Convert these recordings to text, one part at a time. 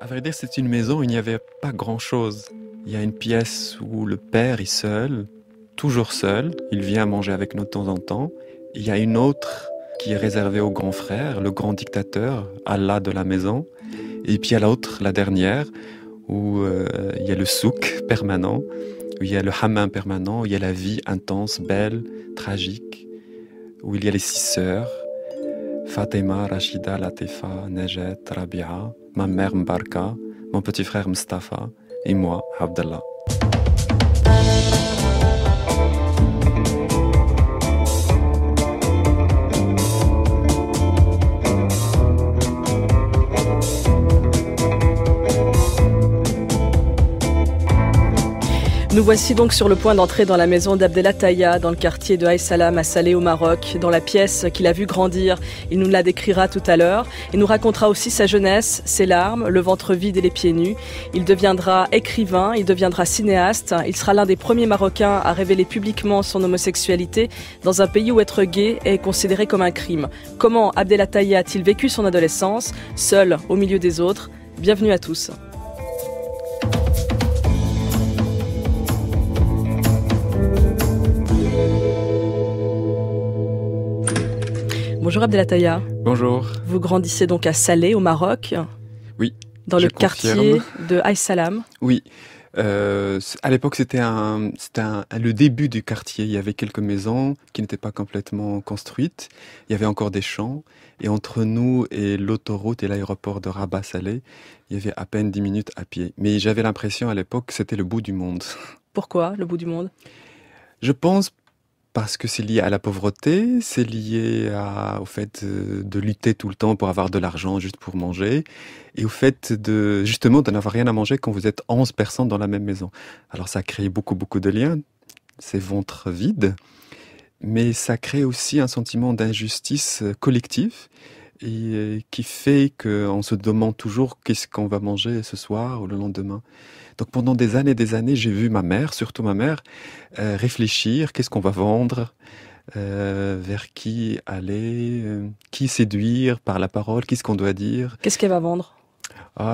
À vrai dire, c'est une maison où il n'y avait pas grand-chose. Il y a une pièce où le père est seul, toujours seul. Il vient manger avec nous de temps en temps. Il y a une autre qui est réservée au grand frère, le grand dictateur, Allah de la maison. Et puis il y a l'autre, la dernière, où il y a le souk permanent, où il y a le hammam permanent, où il y a la vie intense, belle, tragique, où il y a les 6 sœurs, Fatima, Rachida, Latifa, Najet, Rabia, ma mère Mbarka, mon petit frère Mustafa et moi, Abdallah. Nous voici donc sur le point d'entrer dans la maison d'Abdellah Taïa, dans le quartier de Aït Salam à Salé au Maroc, dans la pièce qu'il a vu grandir. Il nous la décrira tout à l'heure. Il nous racontera aussi sa jeunesse, ses larmes, le ventre vide et les pieds nus. Il deviendra écrivain, il deviendra cinéaste. Il sera l'un des premiers Marocains à révéler publiquement son homosexualité dans un pays où être gay est considéré comme un crime. Comment Abdellah Taïa a-t-il vécu son adolescence, seul au milieu des autres? Bienvenue à tous. Bonjour Abdellah Taïa. Bonjour. Vous grandissez donc à Salé au Maroc. Oui. Dans le quartier de Aït Salam. Oui. À l'époque, c'était le début du quartier. Il y avait quelques maisons qui n'étaient pas complètement construites. Il y avait encore des champs. Et entre nous et l'autoroute et l'aéroport de Rabat-Salé, il y avait à peine 10 minutes à pied. Mais j'avais l'impression à l'époque que c'était le bout du monde. Pourquoi le bout du monde? Je pense parce que c'est lié à la pauvreté, c'est lié au fait de lutter tout le temps pour avoir de l'argent juste pour manger, et au fait justement de n'avoir rien à manger quand vous êtes 11 personnes dans la même maison. Alors ça crée beaucoup de liens, ces ventres vides, mais ça crée aussi un sentiment d'injustice collective, et qui fait qu'on se demande toujours qu'est-ce qu'on va manger ce soir ou le lendemain. Donc pendant des années, j'ai vu ma mère, surtout ma mère, réfléchir, qu'est-ce qu'on va vendre, vers qui aller, qui séduire par la parole, qu'est-ce qu'on doit dire. Qu'est-ce qu'elle va vendre?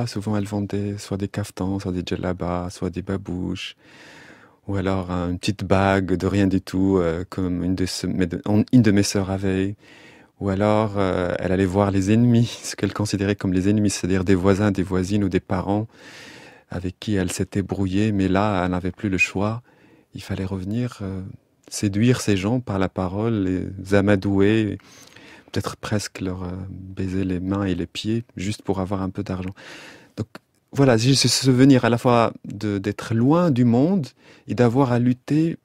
Souvent elle vendait soit des caftans, soit des djellabas, soit des babouches, ou alors une petite bague de rien du tout, comme une de mes sœurs avait. Ou alors elle allait voir les ennemis, ce qu'elle considérait comme les ennemis, c'est-à-dire des voisins, des voisines ou des parents avec qui elle s'était brouillée, mais là, elle n'avait plus le choix. Il fallait revenir séduire ces gens par la parole, les amadouer, peut-être presque leur baiser les mains et les pieds, juste pour avoir un peu d'argent. Donc voilà, j'ai ce souvenir à la fois d'être loin du monde et d'avoir à lutter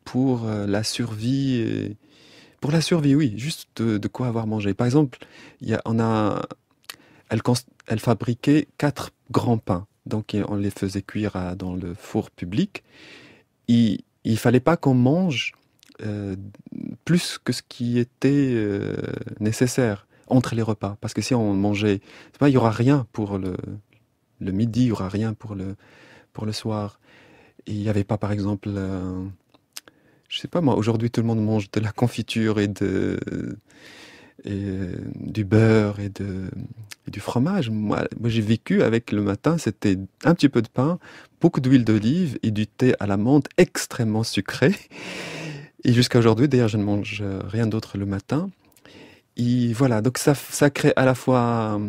pour la survie. Pour la survie, oui, juste de quoi avoir mangé. Par exemple, elle fabriquait 4 grands pains. Donc on les faisait cuire dans le four public. Il fallait pas qu'on mange plus que ce qui était nécessaire entre les repas. Parce que si on mangeait, il y aura rien pour le midi, il y aura rien pour le soir. Et il n'y avait pas, par exemple, je sais pas moi, aujourd'hui tout le monde mange de la confiture et du beurre et du fromage. Moi, j'ai vécu avec le matin, c'était un petit peu de pain, beaucoup d'huile d'olive et du thé à la menthe extrêmement sucré. Et jusqu'à aujourd'hui, d'ailleurs, je ne mange rien d'autre le matin. Et voilà, donc ça crée à la fois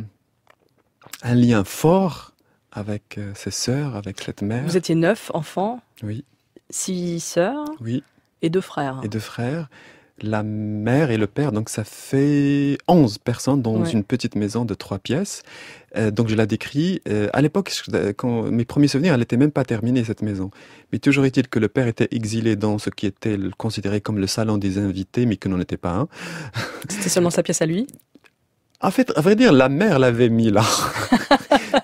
un lien fort avec ses sœurs, avec cette mère. Vous étiez 9 enfants? Oui. 6 sœurs? Oui. Et 2 frères? Et 2 frères. La mère et le père, donc ça fait 11 personnes dans une petite maison de 3 pièces. Donc je la décris. À l'époque, quand mes premiers souvenirs, elle n'était même pas terminée, cette maison. Mais toujours est-il que le père était exilé dans ce qui était considéré comme le salon des invités, mais que n'en était pas un. C'était seulement sa pièce à lui? En fait, à vrai dire, la mère l'avait mis là,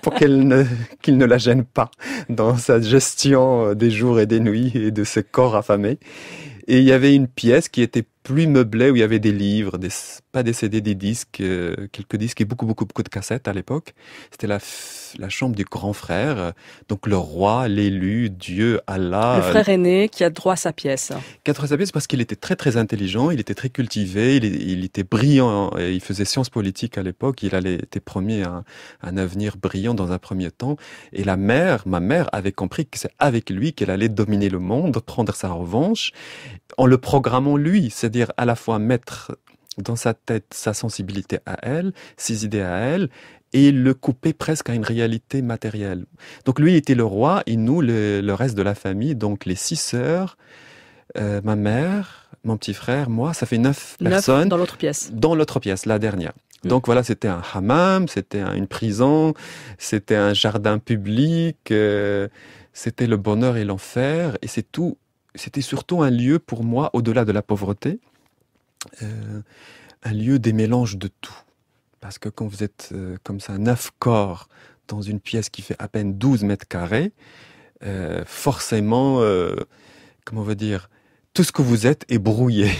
pour qu'il ne la gêne pas dans sa gestion des jours et des nuits et de ses corps affamés. Et il y avait une pièce qui était plus meublé, où il y avait des livres, pas des CD, des disques, quelques disques et beaucoup de cassettes à l'époque. C'était la chambre du grand frère, donc le roi, l'élu, Dieu, Allah. Le frère aîné qui a droit à sa pièce. Qui a droit à sa pièce parce qu'il était très intelligent, il était très cultivé, il était brillant, et il faisait sciences politiques à l'époque, il était promis un avenir brillant dans un premier temps. Et ma mère avait compris que c'est avec lui qu'elle allait dominer le monde, prendre sa revanche, en le programmant lui, c'est-à-dire à la fois mettre dans sa tête sa sensibilité à elle, ses idées à elle, et le couper presque à une réalité matérielle. Donc lui était le roi, et nous, le reste de la famille, donc les 6 sœurs, ma mère, mon petit frère, moi, ça fait 9 personnes. Dans l'autre pièce. Dans l'autre pièce, la dernière. Donc voilà, c'était un hammam, c'était une prison, c'était un jardin public, c'était le bonheur et l'enfer, et c'est tout. C'était surtout un lieu pour moi, au-delà de la pauvreté, un lieu des mélanges de tout. Parce que quand vous êtes comme ça, 9 corps dans une pièce qui fait à peine 12 mètres carrés, forcément, comment on va dire, tout ce que vous êtes est brouillé.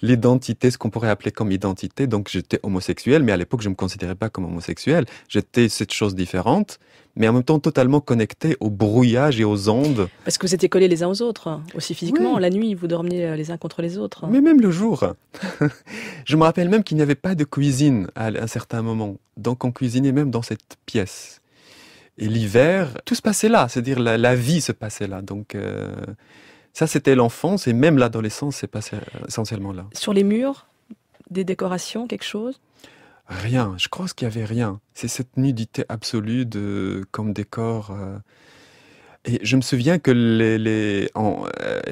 L'identité, ce qu'on pourrait appeler comme identité, donc j'étais homosexuel, mais à l'époque je ne me considérais pas comme homosexuel. J'étais cette chose différente, mais en même temps totalement connecté au brouillage et aux ondes. Parce que vous étiez collés les uns aux autres, aussi physiquement. Oui. La nuit, vous dormiez les uns contre les autres. Mais même le jour. Je me rappelle même qu'il n'y avait pas de cuisine à un certain moment. Donc on cuisinait même dans cette pièce. Et l'hiver, tout se passait là, c'est-à-dire la vie se passait là. Donc ça, c'était l'enfance, et même l'adolescence s'est passé essentiellement là. Sur les murs, des décorations, quelque chose? Rien, je crois qu'il n'y avait rien. C'est cette nudité absolue comme décor. Et je me souviens que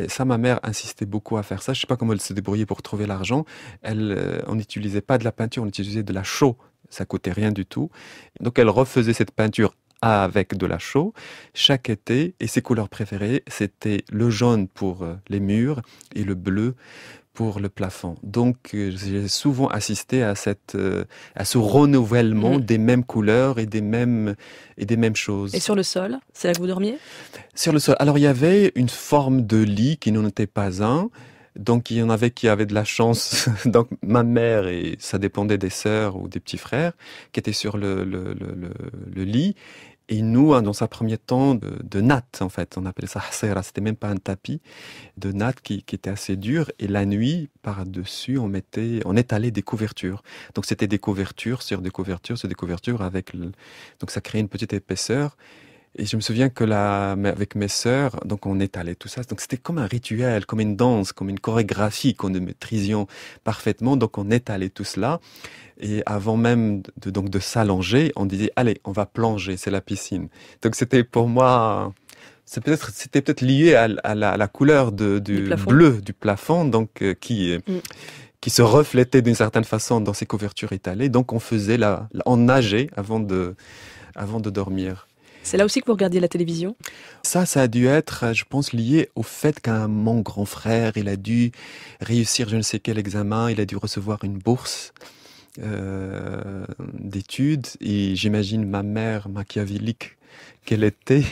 ça, ma mère insistait beaucoup à faire ça. Je ne sais pas comment elle se débrouillait pour trouver l'argent. On n'utilisait pas de la peinture, on utilisait de la chaux. Ça coûtait rien du tout. Donc elle refaisait cette peinture avec de la chaux chaque été, et ses couleurs préférées, c'était le jaune pour les murs et le bleu pour le plafond. Donc j'ai souvent assisté à ce renouvellement des mêmes couleurs et des mêmes choses. Et sur le sol, c'est là que vous dormiez? Sur le sol. Alors il y avait une forme de lit qui n'en était pas un. Donc il y en avait qui avaient de la chance. Donc ma mère, et ça dépendait des sœurs ou des petits frères, qui étaient sur le lit. Et nous, dans un premier temps, de natte, en fait. On appelait ça hasera, c'était même pas un tapis, de natte qui était assez dur. Et la nuit, par-dessus, on étalait des couvertures. Donc c'était des couvertures sur des couvertures sur des couvertures donc ça créait une petite épaisseur. Et je me souviens que avec mes sœurs, donc on étalait tout ça. Donc c'était comme un rituel, comme une danse, comme une chorégraphie qu'on nous maîtrisions parfaitement. Donc on étalait tout cela. Et avant même de s'allonger, on disait, allez, on va plonger, c'est la piscine. Donc c'était pour moi, c'était peut-être lié à la couleur du bleu du plafond, donc qui se reflétait d'une certaine façon dans ces couvertures étalées. Donc on nageait avant de dormir. C'est là aussi que vous regardiez la télévision? Ça a dû être, je pense, lié au fait mon grand frère, il a dû réussir je ne sais quel examen, il a dû recevoir une bourse d'études, et j'imagine ma mère machiavélique qu'elle était,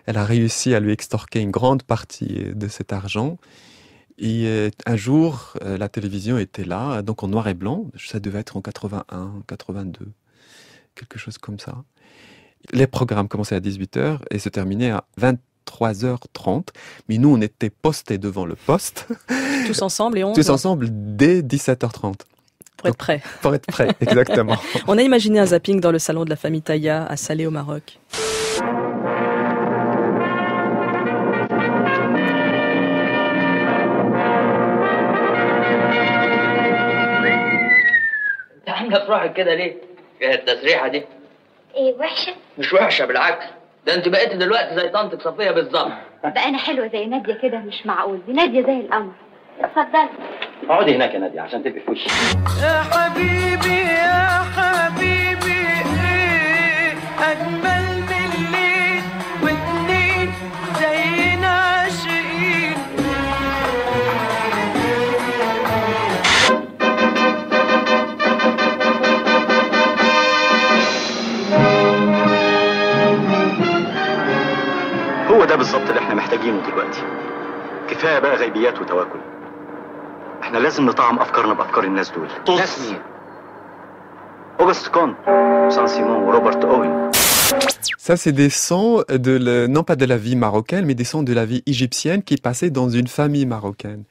elle a réussi à lui extorquer une grande partie de cet argent. Et un jour, la télévision était là, donc en noir et blanc, ça devait être en 81, 82, quelque chose comme ça. Les programmes commençaient à 18h et se terminaient à 23h30. Mais nous, on était postés devant le poste. Tous ensemble et 11? Tous ensemble dès 17h30. Pour être prêt. Pour être prêt, exactement. On a imaginé un zapping dans le salon de la famille Taïa à Salé au Maroc. ايه وحشة؟ مش وحشة بالعكس، ده انت بقيتي دلوقتي زي طنطك صفية بالظبط. بقى انا حلوة زي نادية كده؟ مش معقول، دي نادية زي القمر. اتفضلي. اقعدي هناك يا نادية عشان تبقي في وشي. يا حبيبي يا حبيبي ايه اجمل من الليل واتنين زينا عاشقين. هو ده بالظبط اللي احنا محتاجينه دلوقتي. كفايه بقى غيبيات وتواكل. احنا لازم نطعم افكارنا بافكار الناس دول. ناس مين؟ اوغست كونت سان سيمون وروبرت اوين. Ça, c'est des sons non pas de la vie marocaine, mais des sons de la vie égyptienne qui passaient dans une famille marocaine.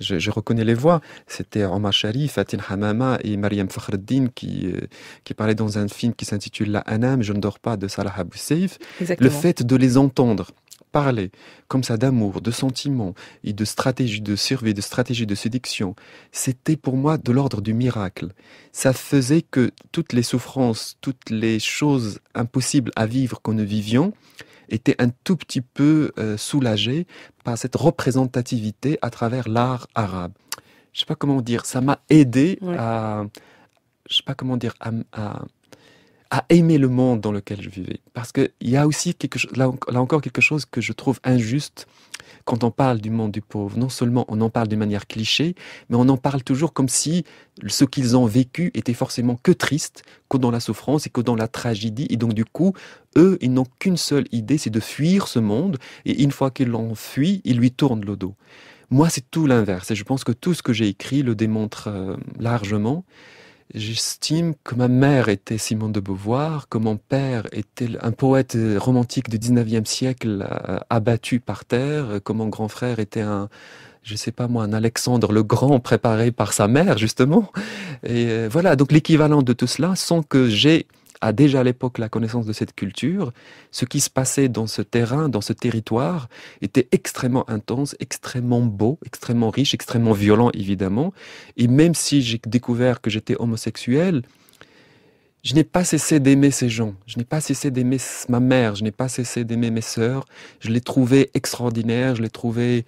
Je reconnais les voix. C'était Omar Sharif, Fatin Hamama et Mariam Fakhreddin qui parlaient dans un film qui s'intitule La Anam, Je ne dors pas de Salah Abou Seif. Exactement. Le fait de les entendre parler comme ça d'amour, de sentiments et de stratégie de survie, de stratégie de séduction, c'était pour moi de l'ordre du miracle. Ça faisait que toutes les souffrances, toutes les choses impossibles à vivre que nous vivions étaient un tout petit peu soulagées par cette représentativité à travers l'art arabe. Je sais pas comment dire, ça m'a aidé à, je sais pas comment dire, à aimer le monde dans lequel je vivais. Parce qu'il y a aussi là encore quelque chose que je trouve injuste quand on parle du monde du pauvre. Non seulement on en parle d'une manière cliché, mais on en parle toujours comme si ce qu'ils ont vécu était forcément que triste, que dans la souffrance et que dans la tragédie. Et donc du coup, eux, ils n'ont qu'une seule idée, c'est de fuir ce monde. Et une fois qu'ils l'ont fui, ils lui tournent le dos. Moi, c'est tout l'inverse. Et je pense que tout ce que j'ai écrit le démontre largement. J'estime que ma mère était Simone de Beauvoir, que mon père était un poète romantique du 19e siècle abattu par terre, que mon grand frère était un Alexandre le Grand préparé par sa mère, justement. Et voilà, donc l'équivalent de tout cela, sans que j'ai déjà à l'époque la connaissance de cette culture, ce qui se passait dans ce terrain, dans ce territoire, était extrêmement intense, extrêmement beau, extrêmement riche, extrêmement violent évidemment. Et même si j'ai découvert que j'étais homosexuel, je n'ai pas cessé d'aimer ces gens. Je n'ai pas cessé d'aimer ma mère, je n'ai pas cessé d'aimer mes sœurs. Je les trouvais extraordinaires, je les trouvais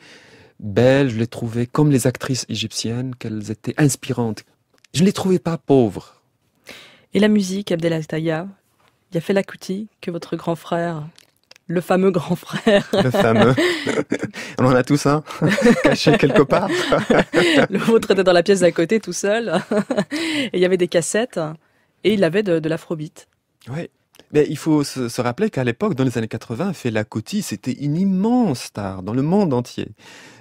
belles, je les trouvais comme les actrices égyptiennes, qu'elles étaient inspirantes. Je ne les trouvais pas pauvres. Et la musique, Abdelhaïa, il y a Fela Kuti, que votre grand frère, le fameux grand frère. Le fameux. On en a tous un, caché quelque part. Le vôtre était dans la pièce d'à côté, tout seul. Et il y avait des cassettes, et il avait de l'afrobeat. Oui. Mais il faut se rappeler qu'à l'époque, dans les années 80, Fela Kuti, c'était une immense star dans le monde entier.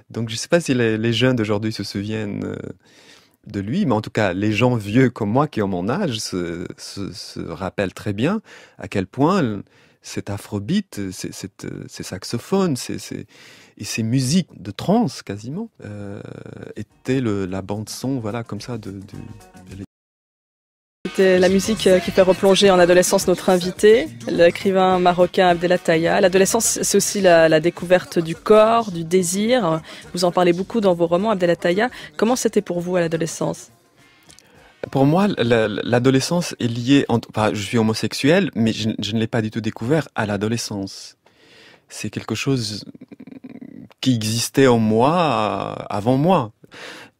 Donc je ne sais pas si les jeunes d'aujourd'hui se souviennent de lui, mais en tout cas, les gens vieux comme moi qui ont mon âge se rappellent très bien à quel point cet afrobeat, ces saxophones, et ces musiques de trance quasiment étaient la bande son, voilà, comme ça de C'était la musique qui fait replonger en adolescence notre invité, l'écrivain marocain Abdelhaïa. L'adolescence, c'est aussi la découverte du corps, du désir. Vous en parlez beaucoup dans vos romans, Abdelhaïa. Comment c'était pour vous à l'adolescence ? Pour moi, l'adolescence est liée... je suis homosexuel, mais je ne l'ai pas du tout découvert à l'adolescence. C'est quelque chose qui existait en moi avant moi.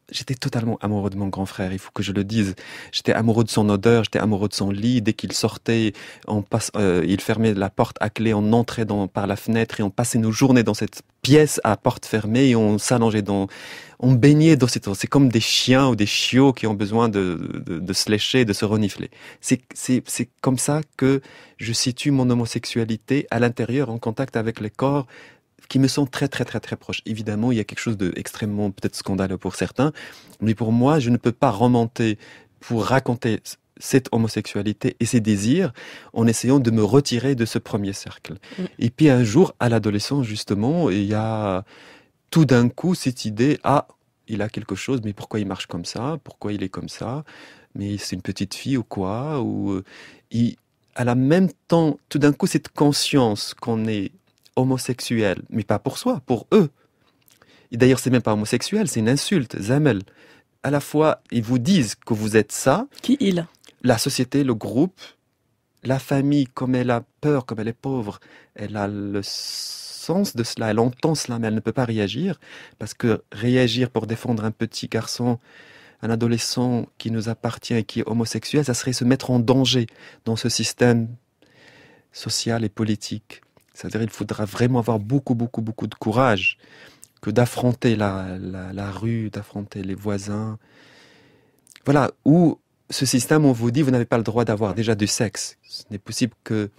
J'étais totalement amoureux de mon grand frère, il faut que je le dise. J'étais amoureux de son odeur, j'étais amoureux de son lit. Dès qu'il sortait, il fermait la porte à clé, on entrait par la fenêtre et on passait nos journées dans cette pièce à porte fermée et on s'allongeait on baignait dans cette... C'est comme des chiens ou des chiots qui ont besoin de se lécher, de se renifler. C'est comme ça que je situe mon homosexualité à l'intérieur, en contact avec les corps qui me sont très très très très proches. Évidemment, il y a quelque chose d'extrêmement peut-être scandaleux pour certains, mais pour moi, je ne peux pas remonter pour raconter cette homosexualité et ces désirs en essayant de me retirer de ce premier cercle. Et puis un jour, à l'adolescence justement, il y a tout d'un coup cette idée, il a quelque chose, mais pourquoi il marche comme ça? Pourquoi il est comme ça? Mais c'est une petite fille ou quoi? À la même temps, tout d'un coup, cette conscience qu'on est homosexuel, mais pas pour soi, pour eux. Et d'ailleurs, c'est même pas homosexuel, c'est une insulte, zamel. À la fois, ils vous disent que vous êtes ça. Qui il? La société, le groupe, la famille, comme elle a peur, comme elle est pauvre, elle a le sens de cela, elle entend cela, mais elle ne peut pas réagir, parce que réagir pour défendre un petit garçon, un adolescent qui nous appartient et qui est homosexuel, ça serait se mettre en danger dans ce système social et politique. C'est-à-dire qu'il faudra vraiment avoir beaucoup de courage que d'affronter la rue, d'affronter les voisins. Voilà, où ce système, on vous dit, vous n'avez pas le droit d'avoir déjà du sexe. Ce n'est possible que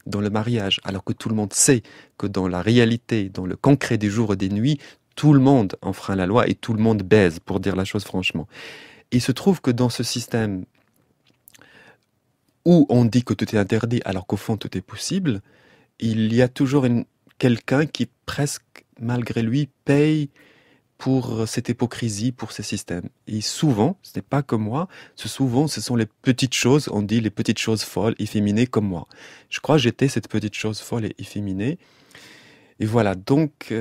dans le mariage, alors que tout le monde sait que dans la réalité, dans le concret des jours et des nuits, tout le monde enfreint la loi et tout le monde baise, pour dire la chose franchement. Et il se trouve que dans ce système où on dit que tout est interdit alors qu'au fond tout est possible, il y a toujours quelqu'un qui presque, malgré lui, paye pour cette hypocrisie, pour ce système. Et souvent, ce n'est pas comme moi, souvent ce sont les petites choses, on dit les petites choses folles, efféminées comme moi. Je crois que j'étais cette petite chose folle et efféminée. Et voilà, donc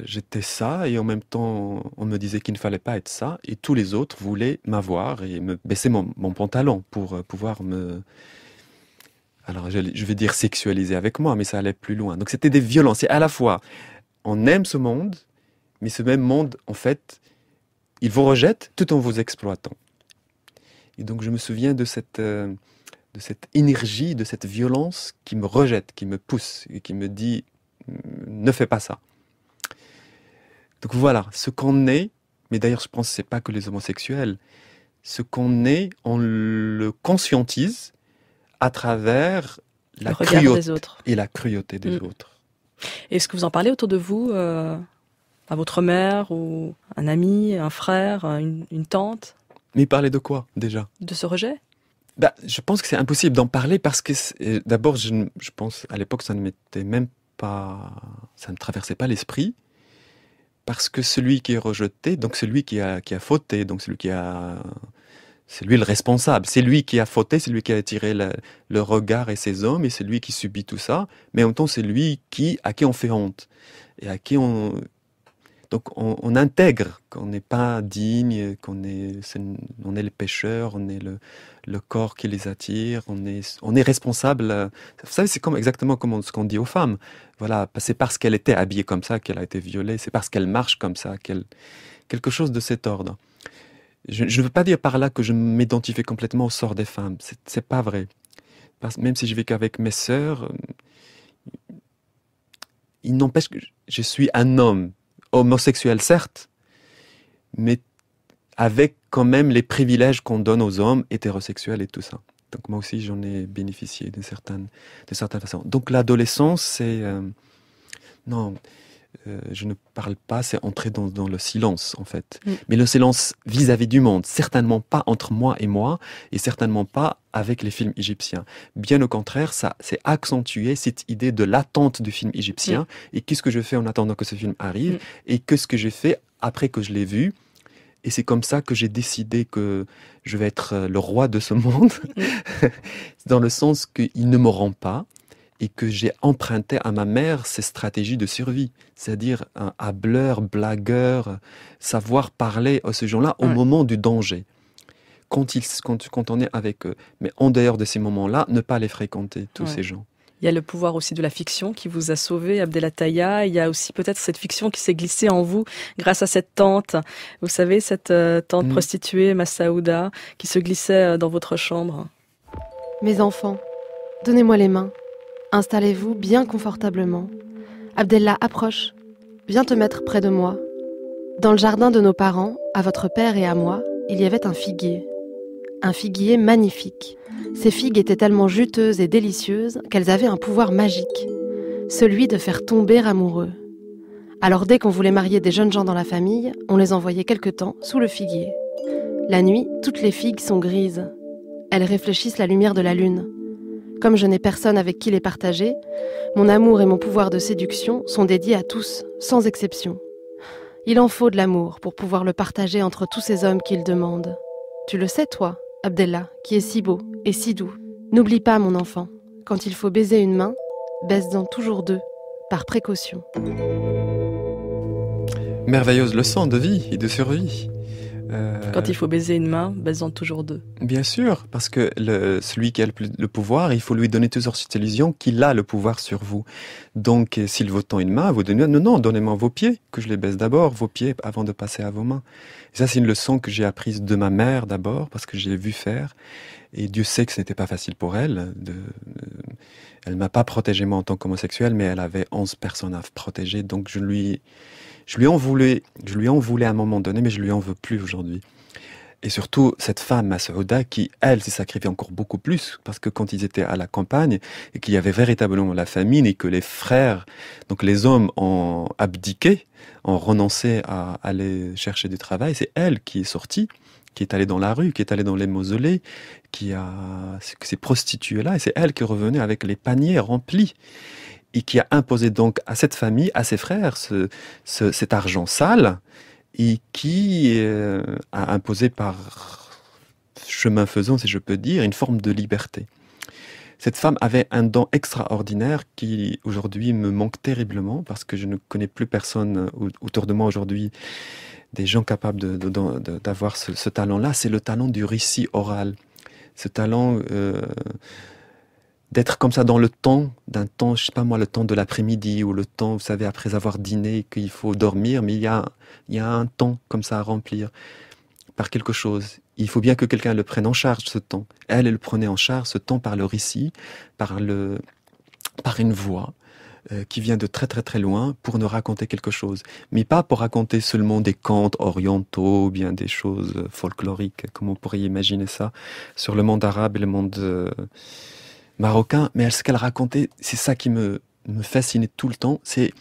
j'étais ça, et en même temps, on me disait qu'il ne fallait pas être ça, et tous les autres voulaient m'avoir et me baisser mon pantalon pour pouvoir me... Alors je vais dire sexualiser avec moi, mais ça allait plus loin. Donc c'était des violences, et à la fois, on aime ce monde, mais ce même monde, en fait, il vous rejette tout en vous exploitant. Et donc je me souviens de cette énergie, de cette violence qui me rejette, qui me pousse, et qui me dit « ne fais pas ça ». Donc voilà, ce qu'on est, mais d'ailleurs je pense que ce n'est pas que les homosexuels, ce qu'on est, on le conscientise à travers la cruauté des autres. Et la cruauté des autres. Est-ce que vous en parlez autour de vous à votre mère ou un ami, un frère, une tante? Mais parler de quoi, déjà? De ce rejet? Je pense que c'est impossible d'en parler parce que, d'abord, je pense, à l'époque, ça ne m'était même pas... Ça ne traversait pas l'esprit. Parce que celui qui est rejeté, donc celui qui a fauté, donc c'est lui le responsable. C'est lui qui a fauté, c'est lui qui a attiré le regard et ses hommes, et c'est lui qui subit tout ça. Mais en même temps, c'est lui à qui on fait honte. Et à qui on... Donc on intègre qu'on n'est pas digne, qu'on est les pécheurs, on est le corps qui les attire, on est responsable. Vous savez, c'est exactement comme ce qu'on dit aux femmes. Voilà, c'est parce qu'elle était habillée comme ça qu'elle a été violée, c'est parce qu'elle marche comme ça, quelque chose de cet ordre. Je ne veux pas dire par là que je m'identifie complètement au sort des femmes, c'est pas vrai. Même si je vis qu'avec mes sœurs, il n'empêche que je suis un homme, homosexuel certes, mais avec quand même les privilèges qu'on donne aux hommes hétérosexuels et tout ça. Donc moi aussi j'en ai bénéficié de certaines façons. Donc l'adolescence, c'est... non, je ne parle pas, c'est entrer dans le silence en fait. Mais le silence vis-à-vis du monde, certainement pas entre moi et certainement pas avec les films égyptiens. Bien au contraire, ça c'est accentuer cette idée de l'attente du film égyptien. Et qu'est-ce que je fais en attendant que ce film arrive, et qu'est-ce que j'ai fait après que je l'ai vu. Et c'est comme ça que j'ai décidé que je vais être le roi de ce monde, dans le sens qu'il ne me rend pas, et que j'ai emprunté à ma mère ces stratégies de survie, c'est-à-dire un hableur, blagueur, savoir parler à ces gens-là au moment du danger, quand on est avec eux. Mais en dehors de ces moments-là, ne pas les fréquenter, tous ces gens. Il y a le pouvoir aussi de la fiction qui vous a sauvé, Abdelataya. Il y a aussi peut-être cette fiction qui s'est glissée en vous grâce à cette tante. Vous savez, cette tante prostituée, Massaouda, qui se glissait dans votre chambre. Mes enfants, donnez-moi les mains. Installez-vous bien confortablement. Abdellah, approche. Viens te mettre près de moi. Dans le jardin de nos parents, à votre père et à moi, il y avait un figuier. Un figuier magnifique. Ces figues étaient tellement juteuses et délicieuses qu'elles avaient un pouvoir magique, celui de faire tomber amoureux. Alors dès qu'on voulait marier des jeunes gens dans la famille, on les envoyait quelque temps sous le figuier. La nuit, toutes les figues sont grises. Elles réfléchissent la lumière de la lune. Comme je n'ai personne avec qui les partager, mon amour et mon pouvoir de séduction sont dédiés à tous, sans exception. Il en faut de l'amour pour pouvoir le partager entre tous ces hommes qui le demandent. Tu le sais, toi, Abdellah, qui est si beau et si doux. N'oublie pas, mon enfant, quand il faut baiser une main, baise-en toujours deux, par précaution. Merveilleuse leçon de vie et de survie. Quand il faut baiser une main, baise-en toujours deux. Bien sûr, parce que celui qui a le pouvoir, il faut lui donner toujours cette illusion qu'il a le pouvoir sur vous. Donc, s'il vous tend une main, vous donnez non, donnez-moi vos pieds, que je les baise d'abord, vos pieds, avant de passer à vos mains. Et ça, c'est une leçon que j'ai apprise de ma mère d'abord, parce que je l'ai vu faire. Et Dieu sait que ce n'était pas facile pour elle. Elle m'a pas protégé moi en tant qu'homosexuel, mais elle avait 11 personnes à protéger, donc je lui en voulais à un moment donné, mais je lui en veux plus aujourd'hui. Et surtout, cette femme, Masouda, qui, elle, s'est sacrifiée encore beaucoup plus, parce que quand ils étaient à la campagne, et qu'il y avait véritablement la famine, et que les frères, donc les hommes, ont abdiqué, ont renoncé à aller chercher du travail, c'est elle qui est sortie, qui est allée dans la rue, qui est allée dans les mausolées, qui s'est prostituée là, et c'est elle qui revenait avec les paniers remplis, et qui a imposé donc à cette famille, à ses frères, cet argent sale, et qui a imposé par chemin faisant, si je peux dire, une forme de liberté. Cette femme avait un don extraordinaire qui aujourd'hui me manque terriblement parce que je ne connais plus personne autour de moi aujourd'hui, des gens capables d'avoir ce talent-là. C'est le talent du récit oral, ce talent d'être comme ça dans le temps, d'un temps, je sais pas moi, le temps de l'après-midi ou le temps, vous savez, après avoir dîné, qu'il faut dormir, mais il y a un temps comme ça à remplir par quelque chose. Il faut bien que quelqu'un le prenne en charge, ce temps. Elle le prenait en charge, ce temps, par le récit, par une voix qui vient de très très très loin pour nous raconter quelque chose. Mais pas pour raconter seulement des contes orientaux ou bien des choses folkloriques, comme on pourrait imaginer ça, sur le monde arabe et le monde marocain. Mais ce qu'elle racontait, c'est ça qui me fascinait tout le temps, c'est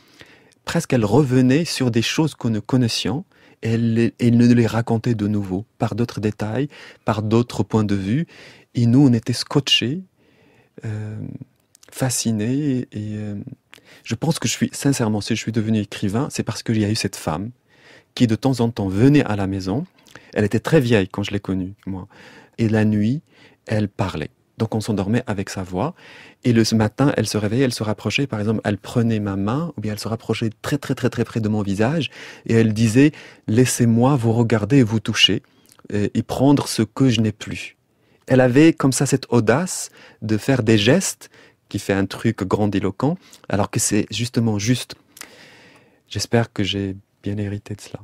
presque elle revenait sur des choses que nous connaissions, et elle nous les racontait de nouveau, par d'autres détails, par d'autres points de vue, et nous on était scotchés, fascinés, et je pense que sincèrement, si je suis devenu écrivain, c'est parce qu'il y a eu cette femme, qui de temps en temps venait à la maison, elle était très vieille quand je l'ai connue, moi, et la nuit, elle parlait. Donc on s'endormait avec sa voix, et le matin, elle se réveillait, elle se rapprochait, par exemple, elle prenait ma main, ou bien elle se rapprochait très très très très près de mon visage, et elle disait « Laissez-moi vous regarder et vous toucher, et prendre ce que je n'ai plus ». Elle avait comme ça cette audace de faire des gestes, qui fait un truc grandiloquent, alors que c'est justement juste. J'espère que j'ai bien hérité de cela.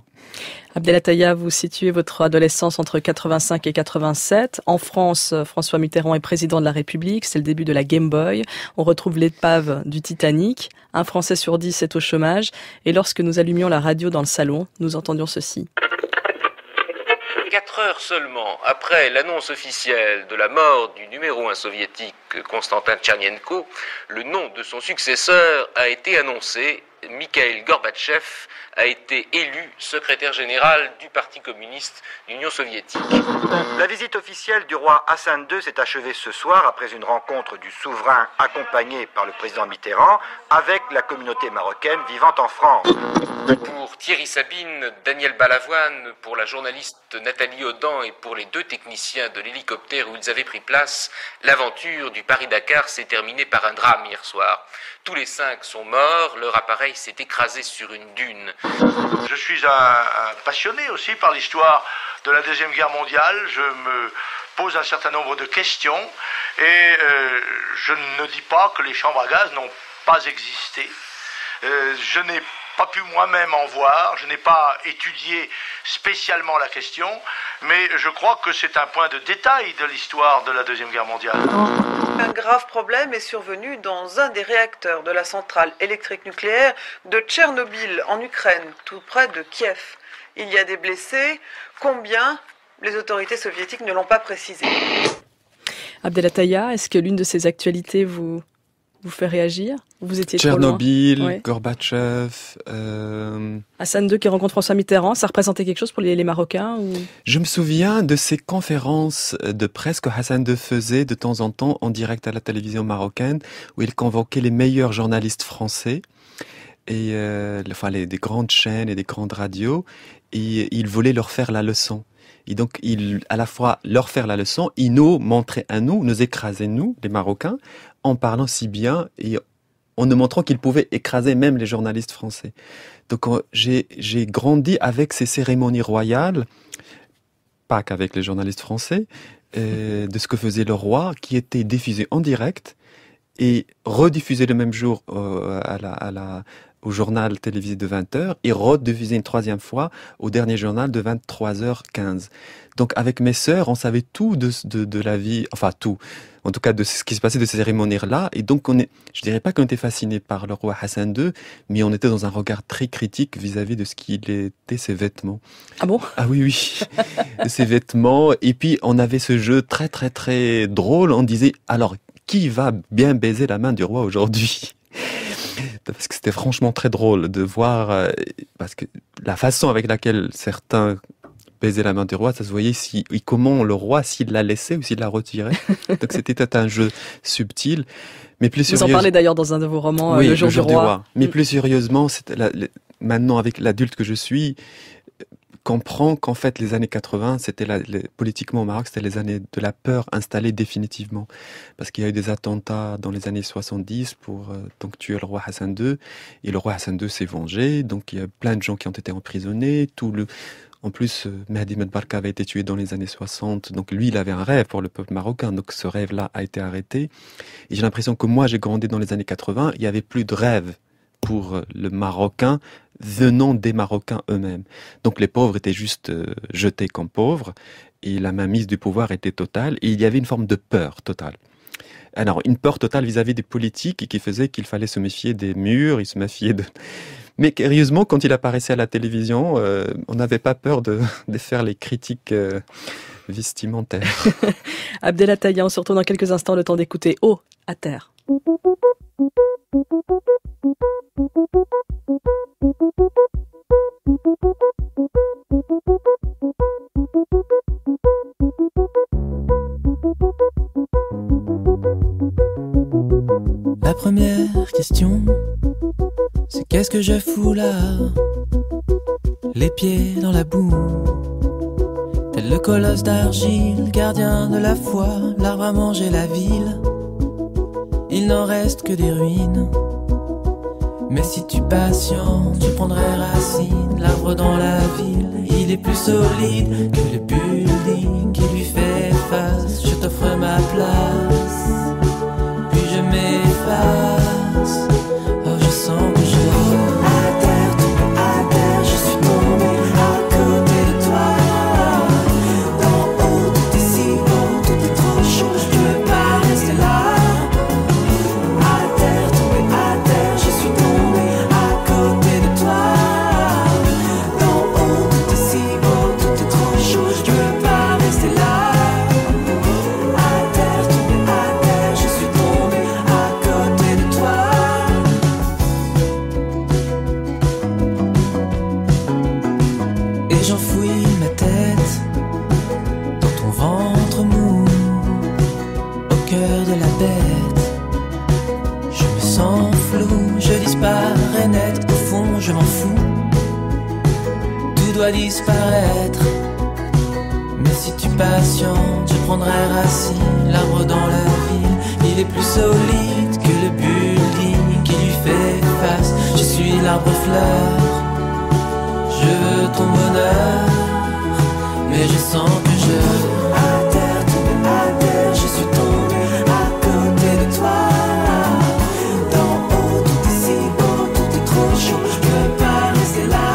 Abdel Taïa, vous situez votre adolescence entre 85 et 87. En France, François Mitterrand est président de la République. C'est le début de la Game Boy. On retrouve l'épave du Titanic. Un Français sur 10 est au chômage. Et lorsque nous allumions la radio dans le salon, nous entendions ceci. 4 heures seulement après l'annonce officielle de la mort du numéro 1 soviétique Konstantin Tchernenko, le nom de son successeur a été annoncé. Mikhail Gorbatchev a été élu secrétaire général du Parti communiste d'Union soviétique. La visite officielle du roi Hassan II s'est achevée ce soir après une rencontre du souverain accompagné par le président Mitterrand avec la communauté marocaine vivant en France. Pour Thierry Sabine, Daniel Balavoine, pour la journaliste Nathalie Audan et pour les 2 techniciens de l'hélicoptère où ils avaient pris place, l'aventure du Paris-Dakar s'est terminée par un drame hier soir. Tous les 5 sont morts, leur appareil s'est écrasé sur une dune. Je suis un passionné aussi par l'histoire de la Deuxième Guerre mondiale. Je me pose un certain nombre de questions et je ne dis pas que les chambres à gaz n'ont pas existé. Je n'ai pas pu moi-même en voir, je n'ai pas étudié spécialement la question, mais je crois que c'est un point de détail de l'histoire de la Deuxième Guerre mondiale. Un grave problème est survenu dans un des réacteurs de la centrale électrique nucléaire de Tchernobyl en Ukraine, tout près de Kiev. Il y a des blessés. Combien? Les autorités soviétiques ne l'ont pas précisé. Abdel Taïa, est-ce que l'une de ces actualités vous fait réagir? Vous étiez Tchernobyl, ouais. Gorbatchev... Hassan II qui rencontre François Mitterrand, ça représentait quelque chose pour les Marocains ou... Je me souviens de ces conférences de presse que Hassan II faisait de temps en temps en direct à la télévision marocaine, où il convoquait les meilleurs journalistes français, et des grandes chaînes et des grandes radios, et il voulait leur faire la leçon. Et donc, à la fois leur faire la leçon, il nous montrait à nous écraser nous, les Marocains, en parlant si bien et en nous montrant qu'il pouvait écraser même les journalistes français. Donc j'ai grandi avec ces cérémonies royales, pas qu'avec les journalistes français, de ce que faisait le roi, qui était diffusé en direct et rediffusé le même jour au journal télévisé de 20h et rediffusé une troisième fois au dernier journal de 23h15. Donc avec mes sœurs, on savait tout de la vie, enfin tout, en tout cas de ce qui se passait de ces cérémonies-là. Et donc je dirais pas qu'on était fascinés par le roi Hassan II, mais on était dans un regard très critique vis-à-vis de ce qu'il était, ses vêtements. Ah bon? Ah oui, de ses vêtements. Et puis on avait ce jeu très très très drôle, on disait, alors qui va bien baiser la main du roi aujourd'hui? Parce que c'était franchement très drôle de voir, parce que la façon avec laquelle certains baisaient la main du roi, ça se voyait comment le roi, s'il la laissait ou s'il la retirait. Donc c'était un jeu subtil. Mais plus Vous en parlez d'ailleurs dans un de vos romans, oui, Le jour du roi. Mais plus sérieusement, maintenant avec l'adulte que je suis, comprend qu'en fait les années 80, c'était politiquement au Maroc, c'était les années de la peur installée définitivement, parce qu'il y a eu des attentats dans les années 70 pour donc tuer le roi Hassan II, et le roi Hassan II s'est vengé, donc il y a plein de gens qui ont été emprisonnés, en plus Mehdi Medbarka avait été tué dans les années 60, donc lui il avait un rêve pour le peuple marocain, donc ce rêve-là a été arrêté, et j'ai l'impression que moi j'ai grandi dans les années 80, il y avait plus de rêve pour le Marocain venant des Marocains eux-mêmes. Donc les pauvres étaient juste jetés comme pauvres et la mainmise du pouvoir était totale et il y avait une forme de peur totale. Alors une peur totale vis-à-vis des politiques qui faisait qu'il fallait se méfier des murs, il se méfiait de... Mais curieusement, quand il apparaissait à la télévision, on n'avait pas peur de faire les critiques vestimentaires. Abdel Taïa, on se retrouve dans quelques instants, le temps d'écouter « Oh, à terre ». La première question, c'est qu'est-ce que je fous là? Les pieds dans la boue, tel le colosse d'argile, gardien de la foi, l'arbre a mangé la ville. Il n'en reste que des ruines. Mais si tu patientes, tu prendrais racine. L'arbre dans la ville, il est plus solide que le building qui lui fait face. Je t'offre ma place, puis je m'efface. Oh, je sens que je à terre, tombé à terre, je suis tombé à côté de toi. D'en haut, tout est si beau, tout est trop chaud, je veux pas rester là. J'enfouis ma tête dans ton ventre mou, au cœur de la bête. Je me sens flou, je disparais net. Au fond, je m'en fous, tout doit disparaître. Mais si tu patientes, je prendrai racine. L'arbre dans la ville, il est plus solide que le building qui lui fait face. Je suis l'arbre fleur, je veux ton bonheur, mais je sens que à terre, tombé à terre, je suis tombé à côté de toi. D'en haut, tout est si beau, tout est trop chaud, je peux pas rester là.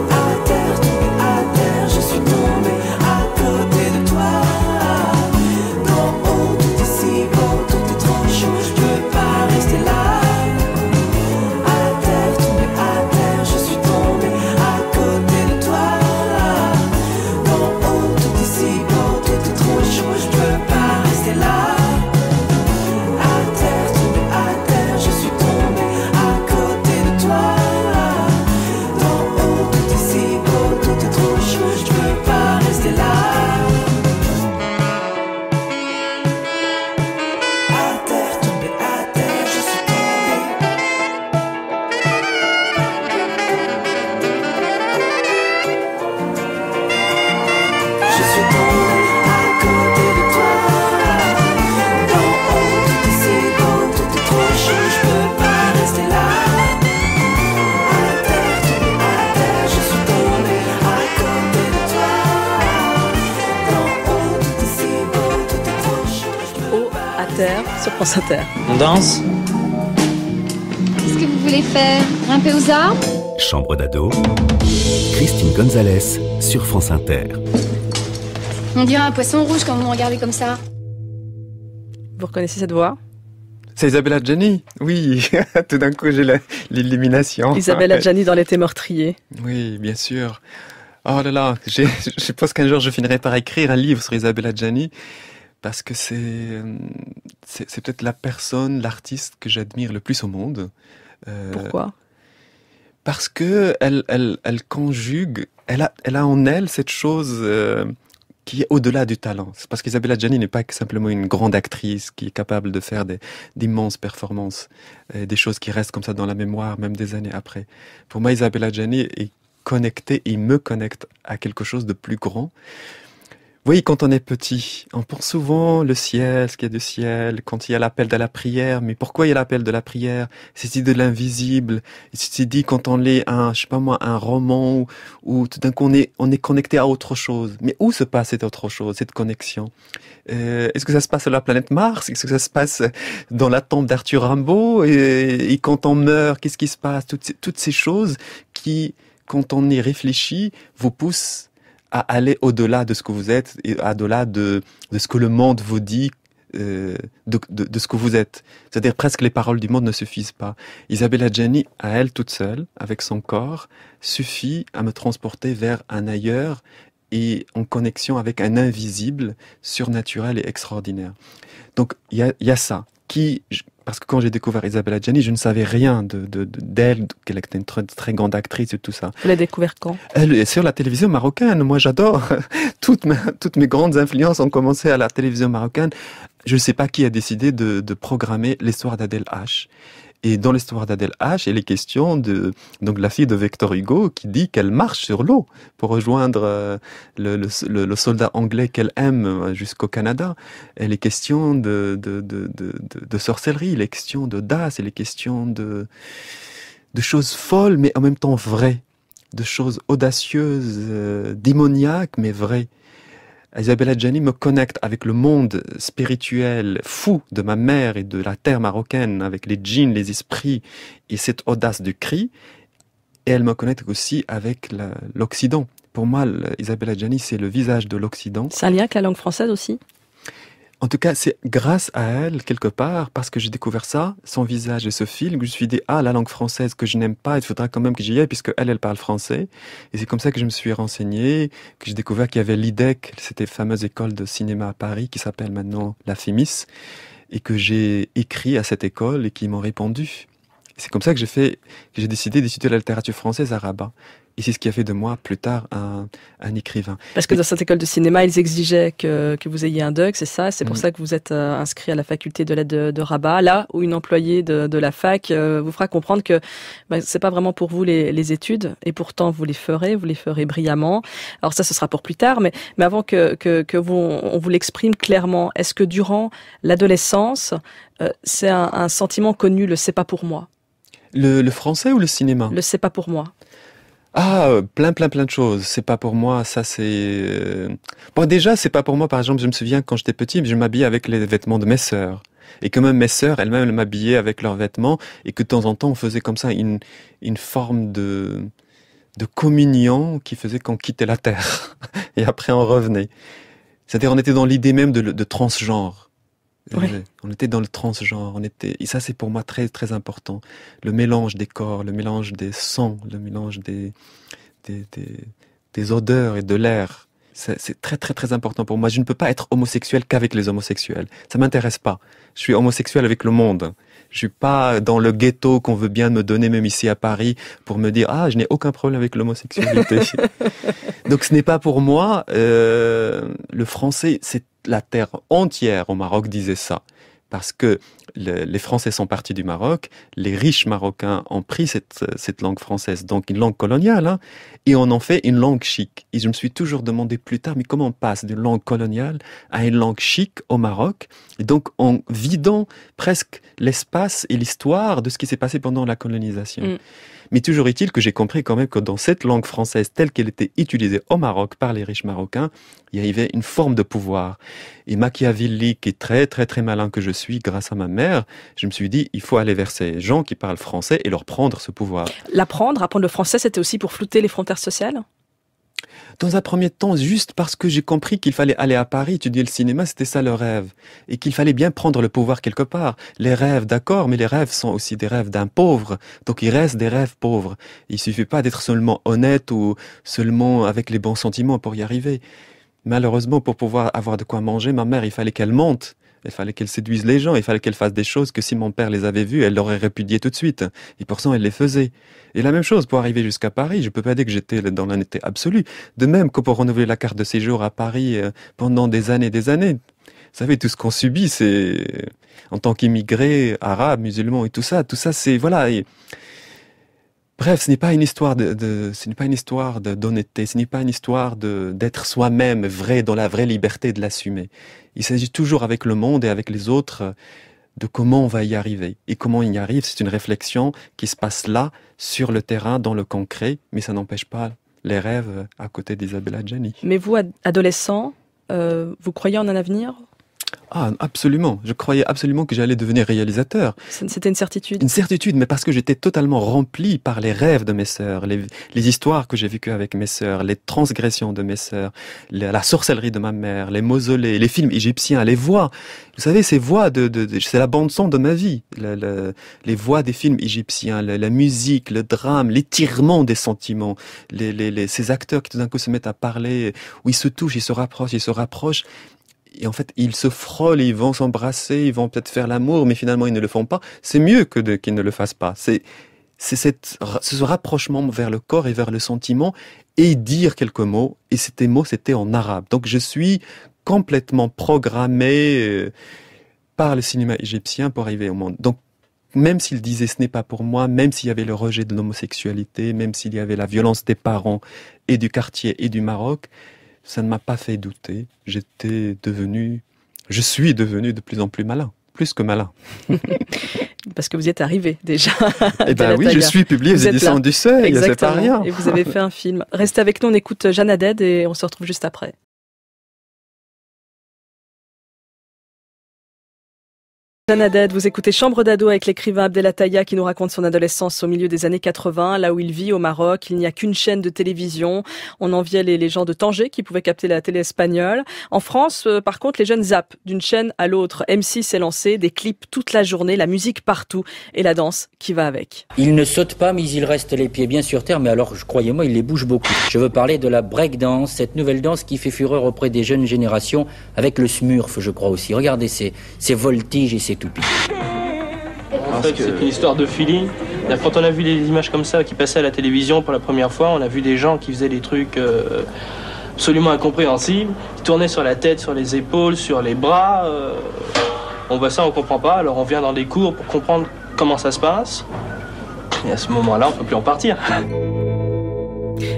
À terre, tombé à terre, je suis tombé à côté de toi. D'en haut, tout est si beau, tout est trop chaud, je peux pas rester là. Je peux pas sur France Inter. On danse? Qu'est-ce que vous voulez faire? Grimper aux arbres? Chambre d'ado, Christine Gonzalez sur France Inter. On dirait un poisson rouge quand vous me regardez comme ça. Vous reconnaissez cette voix? C'est Isabelle Adjani, oui. Tout d'un coup, j'ai l'illumination. Isabelle Adjani dans L'été meurtrier. Oui, bien sûr. Oh là là, je pense qu'un jour je finirai par écrire un livre sur Isabelle Adjani parce que c'est peut-être la personne, l'artiste que j'admire le plus au monde. Pourquoi? Parce que elle conjugue, elle a en elle cette chose qui est au-delà du talent. C'est parce qu'Isabelle Adjani n'est pas simplement une grande actrice qui est capable de faire d'immenses performances, des choses qui restent comme ça dans la mémoire, même des années après. Pour moi, Isabelle Adjani est connectée et me connecte à quelque chose de plus grand. Oui, quand on est petit, on pense souvent le ciel, ce qu'il y a du ciel, quand il y a l'appel de la prière. Mais pourquoi il y a l'appel de la prière? C'est dit de l'invisible. C'est dit quand on lit un roman où tout d'un coup on est connecté à autre chose. Mais où se passe cette autre chose, cette connexion? Est-ce que ça se passe sur la planète Mars? Est-ce que ça se passe dans la tombe d'Arthur Rimbaud? Et quand on meurt, qu'est-ce qui se passe? Toutes ces choses qui, quand on y réfléchit, vous poussent à aller au-delà de ce que vous êtes et au-delà de ce que le monde vous dit de ce que vous êtes. C'est-à-dire presque les paroles du monde ne suffisent pas. Isabelle Adjani, à elle toute seule, avec son corps, suffit à me transporter vers un ailleurs et en connexion avec un invisible, surnaturel et extraordinaire. Donc il y a ça. Parce que quand j'ai découvert Isabelle Adjani, je ne savais rien d'elle, qu'elle était une très grande actrice et tout ça. Vous l'avez découvert quand? Elle est sur la télévision marocaine. Moi, j'adore. Toutes mes grandes influences ont commencé à la télévision marocaine. Je ne sais pas qui a décidé de programmer l'histoire d'Adèle H. Et dans l'histoire d'Adèle H, il est question de la fille de Victor Hugo qui dit qu'elle marche sur l'eau pour rejoindre le soldat anglais qu'elle aime jusqu'au Canada. Il est question de sorcellerie, il est question d'audace, il est question de choses folles mais en même temps vraies, de choses audacieuses, démoniaques mais vraies. Isabelle Adjani me connecte avec le monde spirituel fou de ma mère et de la terre marocaine, avec les djinns, les esprits et cette audace du cri. Et elle me connecte aussi avec l'Occident. Pour moi, Isabelle Adjani, c'est le visage de l'Occident. C'est un lien avec la langue française aussi? En tout cas, c'est grâce à elle, quelque part, parce que j'ai découvert ça, son visage et ce film, que je me suis dit, la langue française que je n'aime pas, il faudra quand même que j'y aille, puisque elle parle français. Et c'est comme ça que je me suis renseigné, que j'ai découvert qu'il y avait l'IDEC, cette fameuse école de cinéma à Paris, qui s'appelle maintenant la FEMIS, et que j'ai écrit à cette école et qu'ils m'ont répondu. Et c'est comme ça que j'ai décidé d'étudier la littérature française à Rabat. Et c'est ce qui a fait de moi, plus tard, un écrivain. Parce que dans cette école de cinéma, ils exigeaient que vous ayez un DUG, c'est ça? C'est pour ça que vous êtes inscrit à la faculté de lettres de Rabat, là où une employée de la fac vous fera comprendre que c'est pas vraiment pour vous les études, et pourtant vous les ferez brillamment. Alors ça, ce sera pour plus tard, mais avant on vous l'exprime clairement, est-ce que durant l'adolescence, c'est un sentiment connu, le c'est pas pour moi? Le français ou le cinéma? Le c'est pas pour moi. Plein de choses. C'est pas pour moi, ça c'est... Bon, déjà, c'est pas pour moi, par exemple, je me souviens quand j'étais petit, je m'habillais avec les vêtements de mes sœurs. Et que même mes sœurs, elles-mêmes, m'habillaient avec leurs vêtements, et que de temps en temps, on faisait comme ça une forme de communion qui faisait qu'on quittait la terre. Et après, on revenait. C'est-à-dire, on était dans l'idée même de transgenre. Oui. On était dans le transgenre, et ça c'est pour moi très très important. Le mélange des corps, le mélange des sons, le mélange des odeurs et de l'air. C'est très très très important pour moi. Je ne peux pas être homosexuel qu'avec les homosexuels. Ça m'intéresse pas. Je suis homosexuel avec le monde. Je suis pas dans le ghetto qu'on veut bien me donner, même ici à Paris, pour me dire je n'ai aucun problème avec l'homosexualité. Donc ce n'est pas pour moi. Le français, c'est la terre entière au Maroc disait ça. Parce que les Français sont partis du Maroc, les riches Marocains ont pris cette langue française, donc une langue coloniale, et on en fait une langue chic. Et je me suis toujours demandé plus tard, mais comment on passe d'une langue coloniale à une langue chic au Maroc, et donc en vidant presque l'espace et l'histoire de ce qui s'est passé pendant la colonisation. Mais toujours est-il que j'ai compris quand même que dans cette langue française telle qu'elle était utilisée au Maroc par les riches marocains, il y avait une forme de pouvoir. Et machiavélique et très très très malin que je suis grâce à ma mère, je me suis dit, il faut aller vers ces gens qui parlent français et leur prendre ce pouvoir. Apprendre le français, c'était aussi pour flouter les frontières sociales ? Dans un premier temps, juste parce que j'ai compris qu'il fallait aller à Paris étudier le cinéma, c'était ça le rêve. Et qu'il fallait bien prendre le pouvoir quelque part. Les rêves, d'accord, mais les rêves sont aussi des rêves d'un pauvre. Donc il reste des rêves pauvres. Il suffit pas d'être seulement honnête ou seulement avec les bons sentiments pour y arriver. Malheureusement, pour pouvoir avoir de quoi manger, ma mère, il fallait qu'elle monte. Il fallait qu'elle séduise les gens, il fallait qu'elle fasse des choses que si mon père les avait vues, elle l'aurait répudiées tout de suite. Et pourtant, elle les faisait. Et la même chose, pour arriver jusqu'à Paris, je peux pas dire que j'étais dans l'honnêteté absolue. De même que pour renouveler la carte de séjour à Paris pendant des années. Vous savez, tout ce qu'on subit, c'est en tant qu'immigré, arabe, musulman et tout ça, c'est, voilà. Bref, ce n'est pas une histoire d'honnêteté, ce n'est pas une histoire d'être soi-même vrai, dans la vraie liberté de l'assumer. Il s'agit toujours avec le monde et avec les autres de comment on va y arriver. Et comment on y arrive, c'est une réflexion qui se passe là, sur le terrain, dans le concret, mais ça n'empêche pas les rêves à côté d'Isabelle Adjani. Mais vous, adolescent, vous croyez en un avenir ? Ah, absolument. Je croyais absolument que j'allais devenir réalisateur. C'était une certitude? Une certitude, mais parce que j'étais totalement rempli par les rêves de mes sœurs, les histoires que j'ai vécues avec mes sœurs, les transgressions de mes sœurs, la sorcellerie de ma mère, les mausolées, les films égyptiens, les voix. Vous savez, ces voix c'est la bande-son de ma vie. Les voix des films égyptiens, la musique, le drame, l'étirement des sentiments, ces acteurs qui tout d'un coup se mettent à parler, où ils se touchent, ils se rapprochent. Et en fait, ils se frôlent, ils vont s'embrasser, ils vont peut-être faire l'amour, mais finalement, ils ne le font pas. C'est mieux qu'ils ne le fassent pas. C'est ce rapprochement vers le corps et vers le sentiment et dire quelques mots. Et ces mots, c'était en arabe. Donc, je suis complètement programmé par le cinéma égyptien pour arriver au monde. Donc, même s'il disait ce n'est pas pour moi, même s'il y avait le rejet de l'homosexualité, même s'il y avait la violence des parents et du quartier et du Maroc, ça ne m'a pas fait douter. Je suis devenu de plus en plus malin. Plus que malin. Parce que vous y êtes arrivé déjà. Eh ben oui, je suis publié aux éditions du Seuil, c'est pas rien. Et vous avez fait un film. Restez avec nous, on écoute Jeanne Haddad et on se retrouve juste après. Jeanne Haddad, vous écoutez Chambre d'ado avec l'écrivain Abdelataya qui nous raconte son adolescence au milieu des années 80, là où il vit au Maroc. Il n'y a qu'une chaîne de télévision. On enviait les gens de Tanger qui pouvaient capter la télé espagnole. En France, par contre, les jeunes zappent d'une chaîne à l'autre. M6 est lancé, des clips toute la journée, la musique partout et la danse qui va avec. Il ne saute pas, mais il reste les pieds bien sur terre. Mais alors, croyez-moi, il les bouge beaucoup. Je veux parler de la breakdance, cette nouvelle danse qui fait fureur auprès des jeunes générations avec le smurf, je crois aussi. Regardez ces voltiges et ces toupie. En fait, c'est une histoire de feeling. Quand on a vu des images comme ça qui passaient à la télévision pour la première fois, on a vu des gens qui faisaient des trucs absolument incompréhensibles, qui tournaient sur la tête, sur les épaules, sur les bras. On voit ça, on comprend pas. Alors on vient dans des cours pour comprendre comment ça se passe. Et à ce moment-là, on peut plus en partir.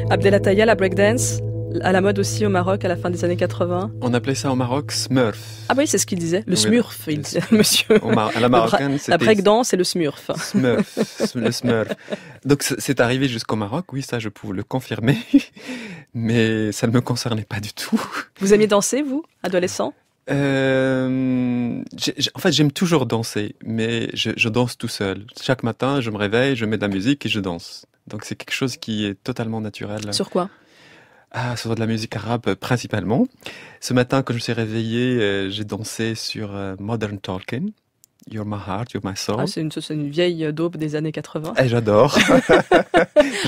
Abdelataya, la breakdance, à la mode aussi au Maroc à la fin des années 80. On appelait ça au Maroc Smurf. Ah oui, c'est ce qu'il disait, le Smurf, il disait, monsieur. À la marocaine, c'était... La breakdance et le Smurf. Le Smurf. Donc c'est arrivé jusqu'au Maroc, oui, ça je peux le confirmer, mais ça ne me concernait pas du tout. Vous aimiez danser, vous, adolescent? En fait, j'aime toujours danser, mais je danse tout seul. Chaque matin, je me réveille, je mets de la musique et je danse. Donc c'est quelque chose qui est totalement naturel. Sur quoi? Sur de la musique arabe principalement. Ce matin, quand je me suis réveillé, j'ai dansé sur Modern Talking. You're my heart, you're my soul. Ah, c'est une vieille daube des années 80. J'adore.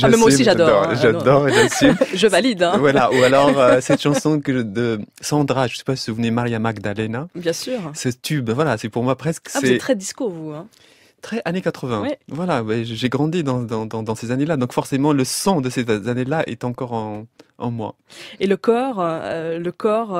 Mais moi aussi j'adore. J'adore et j'assume. Je valide. Hein. Voilà. Ou alors cette chanson de Sandra, je ne sais pas si vous vous souvenez, Maria Magdalena. Bien sûr. Ce tube, voilà, c'est pour moi presque... Vous êtes très disco, vous. Hein. Très années 80. Oui. Voilà, j'ai grandi dans ces années-là. Donc forcément, le son de ces années-là est encore en moi. Et le corps,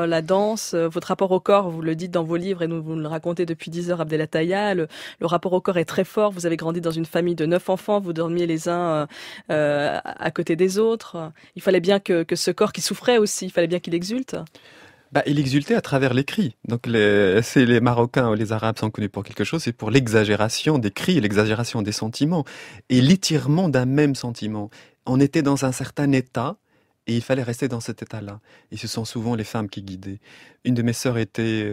la danse, votre rapport au corps, vous le dites dans vos livres et vous le racontez depuis 10 heures, Abdelataya, le rapport au corps est très fort. Vous avez grandi dans une famille de 9 enfants, vous dormiez les uns à côté des autres. Il fallait bien que ce corps qui souffrait aussi, il fallait bien qu'il exulte. Il exultait à travers les cris. Donc c'est les Marocains ou les Arabes sont connus pour quelque chose, c'est pour l'exagération des cris, l'exagération des sentiments et l'étirement d'un même sentiment. On était dans un certain état et il fallait rester dans cet état-là. Et ce sont souvent les femmes qui guidaient. Une de mes sœurs était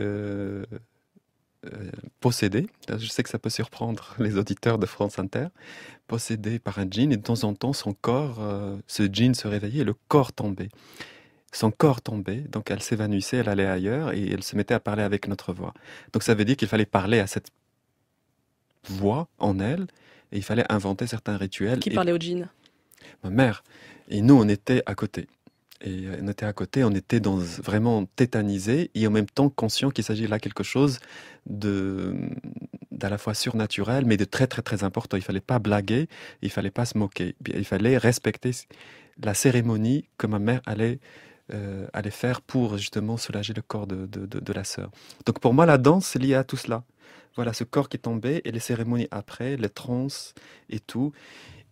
possédée. Je sais que ça peut surprendre les auditeurs de France Inter. Possédée par un djinn et de temps en temps son corps, ce djinn se réveillait et le corps tombait. Son corps tombait, donc elle s'évanouissait, elle allait ailleurs et elle se mettait à parler avec notre voix. Donc ça veut dire qu'il fallait parler à cette voix en elle et il fallait inventer certains rituels. Qui parlait au djinn? Ma mère. Et nous, on était à côté. On était vraiment tétanisés et en même temps conscients qu'il s'agit là quelque chose d'à la fois surnaturel, mais de très très très important. Il ne fallait pas blaguer, il ne fallait pas se moquer. Il fallait respecter la cérémonie que ma mère allait faire pour justement soulager le corps de la sœur. Donc pour moi, la danse, c'est lié à tout cela. Voilà, ce corps qui est tombé et les cérémonies après, les transes et tout.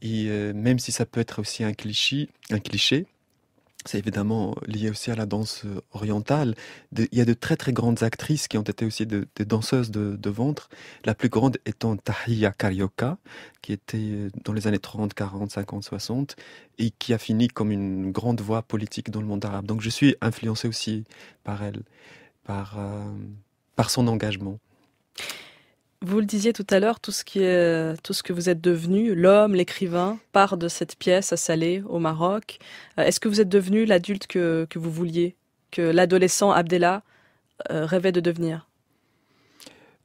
Et même si ça peut être aussi un cliché, c'est évidemment lié aussi à la danse orientale. Il y a de très très grandes actrices qui ont été aussi des danseuses de ventre. La plus grande étant Tahia Carioca, qui était dans les années 30, 40, 50, 60, et qui a fini comme une grande voix politique dans le monde arabe. Donc je suis influencé aussi par elle, par son engagement. Vous le disiez tout à l'heure, tout ce que vous êtes devenu, l'homme, l'écrivain, part de cette pièce à Salé, au Maroc. Est-ce que vous êtes devenu l'adulte que vous vouliez, que l'adolescent Abdellah rêvait de devenir?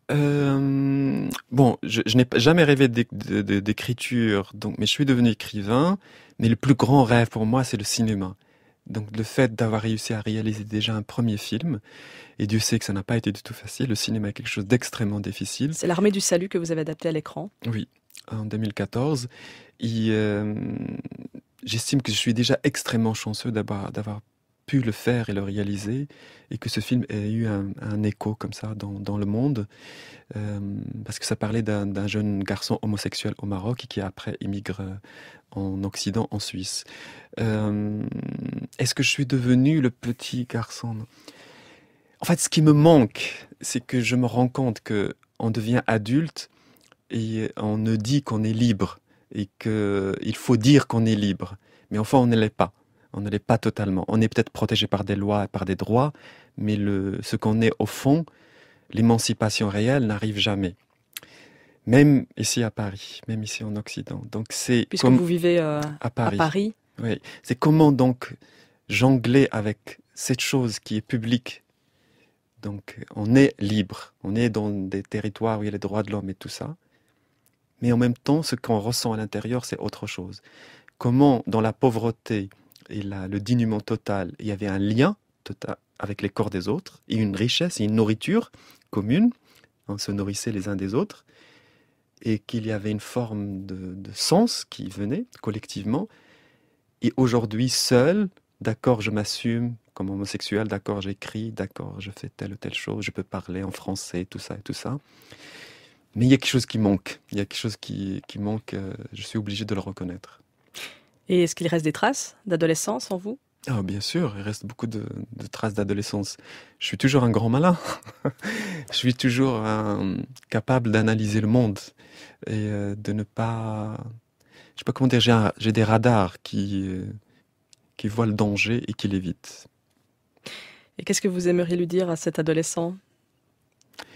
Je n'ai jamais rêvé d'écriture, mais je suis devenu écrivain. Mais le plus grand rêve pour moi, c'est le cinéma. Donc le fait d'avoir réussi à réaliser déjà un premier film, et Dieu sait que ça n'a pas été du tout facile, le cinéma est quelque chose d'extrêmement difficile. C'est l'Armée du Salut que vous avez adapté à l'écran. Oui, en 2014. Et j'estime que je suis déjà extrêmement chanceux d'avoir pu le faire et le réaliser, et que ce film ait eu un écho comme ça dans le monde, parce que ça parlait d'un jeune garçon homosexuel au Maroc et qui après émigre en Occident, en Suisse. Est-ce que je suis devenu le petit garçon? En fait, ce qui me manque, c'est que je me rends compte qu'on devient adulte et on ne dit qu'on est libre et qu'il faut dire qu'on est libre. Mais enfin, on ne l'est pas. On ne l'est pas totalement. On est peut-être protégé par des lois et par des droits, mais ce qu'on est au fond, l'émancipation réelle n'arrive jamais. Même ici à Paris, même ici en Occident. Donc puisque vous vivez à Paris. Oui. C'est comment donc jongler avec cette chose qui est publique. Donc on est libre, on est dans des territoires où il y a les droits de l'homme et tout ça. Mais en même temps, ce qu'on ressent à l'intérieur, c'est autre chose. Comment dans la pauvreté et le dénuement total, il y avait un lien total avec les corps des autres, et une richesse et une nourriture commune, on se nourrissait les uns des autres, et qu'il y avait une forme de sens qui venait collectivement. Et aujourd'hui, seul, d'accord, je m'assume comme homosexuel, d'accord, j'écris, d'accord, je fais telle ou telle chose, je peux parler en français, tout ça et tout ça. Mais il y a quelque chose qui manque. Il y a quelque chose qui manque, je suis obligé de le reconnaître. Et est-ce qu'il reste des traces d'adolescence en vous? Ah, bien sûr, il reste beaucoup de traces d'adolescence. Je suis toujours un grand malin. Je suis toujours capable d'analyser le monde et de ne pas... Je sais pas comment dire, j'ai des radars qui voient le danger et qui l'évitent. Et qu'est-ce que vous aimeriez lui dire à cet adolescent,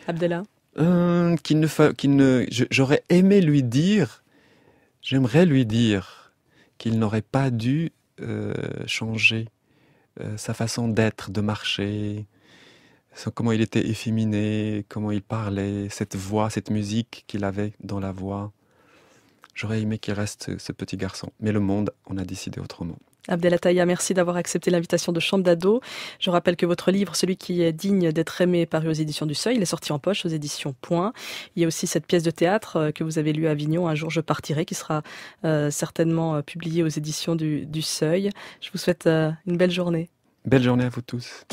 Abdellah? J'aurais aimé lui dire, j'aimerais lui dire qu'il n'aurait pas dû changer sa façon d'être, de marcher, comment il était efféminé, comment il parlait, cette voix, cette musique qu'il avait dans la voix. J'aurais aimé qu'il reste ce petit garçon. Mais le monde, on a décidé autrement. Abdellah Taïa, merci d'avoir accepté l'invitation de Chambre d'Ado. Je rappelle que votre livre, Celui qui est digne d'être aimé, est paru aux éditions du Seuil. Il est sorti en poche aux éditions Point. Il y a aussi cette pièce de théâtre que vous avez lue à Avignon, Un jour je partirai, qui sera certainement publiée aux éditions du Seuil. Je vous souhaite une belle journée. Belle journée à vous tous.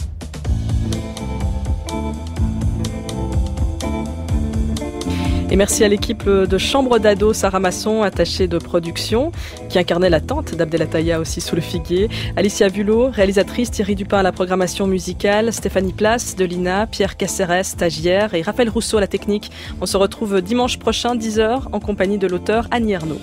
Et merci à l'équipe de Chambre d'Ado, Sarah Masson, attachée de production, qui incarnait la tante d'Abdelataya aussi sous le figuier. Alicia Vulot, réalisatrice, Thierry Dupin à la programmation musicale, Stéphanie Place de l'INA, Pierre Casseres, stagiaire, et Raphaël Rousseau à la technique. On se retrouve dimanche prochain, 10h, en compagnie de l'auteur Annie Ernaux.